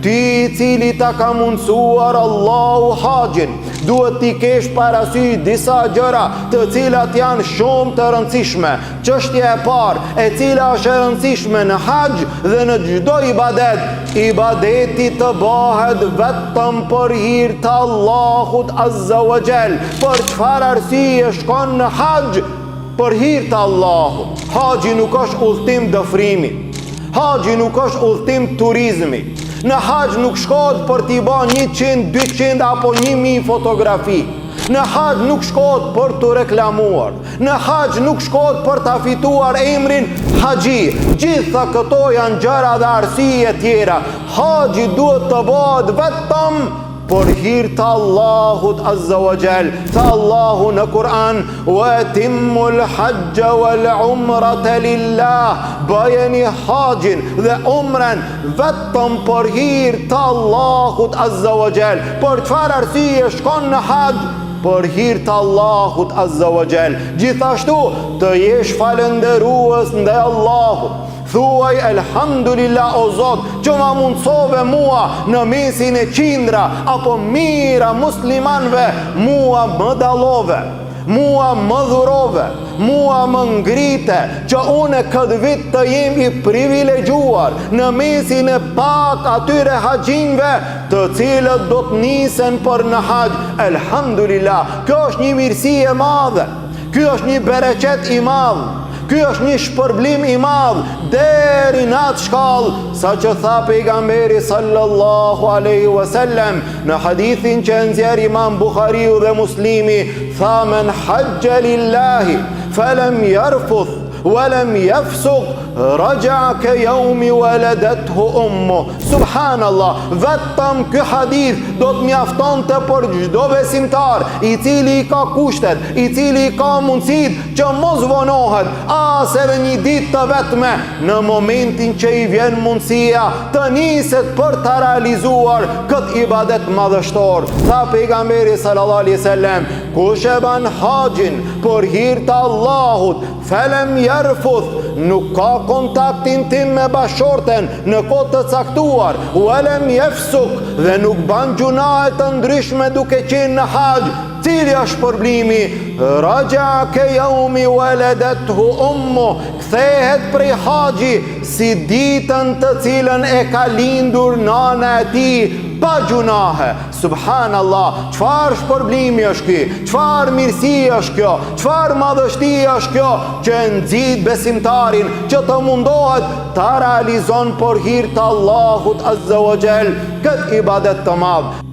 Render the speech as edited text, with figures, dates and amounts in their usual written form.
Ti I cili ta ka mundsuar Allahu haxhin, duhet t'i kesh parasysh disa gjëra të cilat janë shumë të rëndësishme. Çështja e parë, e cila është e rëndësishme në haxh dhe në çdo ibadet, ibadeti të bëhet vetëm për hir të Allahut Azza wa Jall. Për çfarë arsye shkon në haxh? Për hir të Allahut. Haxhi nuk është udhtim dëfrimi. Haxhi nuk është udhtim turizmi. Në haxh nuk shkohet për t'i bën 100, 200 apo 1000 fotografi. Në haxh nuk shkohet për të reklamuar. Në haxh nuk shkohet për ta fituar emrin haxhi. Gjitha këto janë gjëra dhe arsye tjera. Haxhi duhet të bëhet vetëm për hir të Allahut Azza wa Jall. Tha Allahu në Kur'an: "Wa timmul hajja wal umrata lillah." Bëjeni haxhin dhe umren vetëm për hir të Allahut Azza wa Jall. Për çfarë arsye shkon në haxh? Për hir të Allahut Azza wa Jall. Gjithashtu të jesh falëndërues ndaj Allahut. Thuaj elhamdulillah o Zot që ma mundsove mua në mesin e qindra apo mira muslimanve, mua më dallove, mua më dhurove, mua më ngrite që une këtë vit të jem I privilegjuar në mesin e pak atyre haxhinve të cilët do të nisen për në haxh. Elhamdulillah, kjo është një mirësi e madhe, kjo është një bereqet I madh. Ky është një shpërblim I madh deri në atë shkallë sa që tha pejgamberi sallallahu alaihi wasallam në hadithin që nxjerr Imam Buhariu dhe Muslimi, tha: "Men hajja lillahi falam yarfuth walam yafsuq raja'a ka yawmi waladathu ummu." Subhanallah, vetëm ky hadith do të mjaftonte për çdo besimtar I cili I ka kushtet, I cili I ka mundësitë që mos vonohet as edhe një ditë të vetme në momentin që I vjen mundësia të niset për të realizuar këtë ibadet madhështor. Tha pejgamberi sallallahu alaihi wasallam: "Kush e ban haxhin për hir të Allahut, falam yarfuth", nuk ka kontaktin tim me bashorten në kohë të caktuar, walam yafsuk, dhe nuk ban gjunahe të ndryshme duke qenë në haxh. Cili është shpërblimi? Raja ke yaumi waladathu ummu, kthehet prej haxhi si ditën të cilën e ka lindur nana e tij pa gjunahe. Subhanallah, çfarë shpërblimi është ky? Çfarë mirësi është kjo? Çfarë madhështi është kjo që nxit besimtarin që të mundohet ta realizon për hir të Allahut Azza wa Jall këtë ibadet të madh.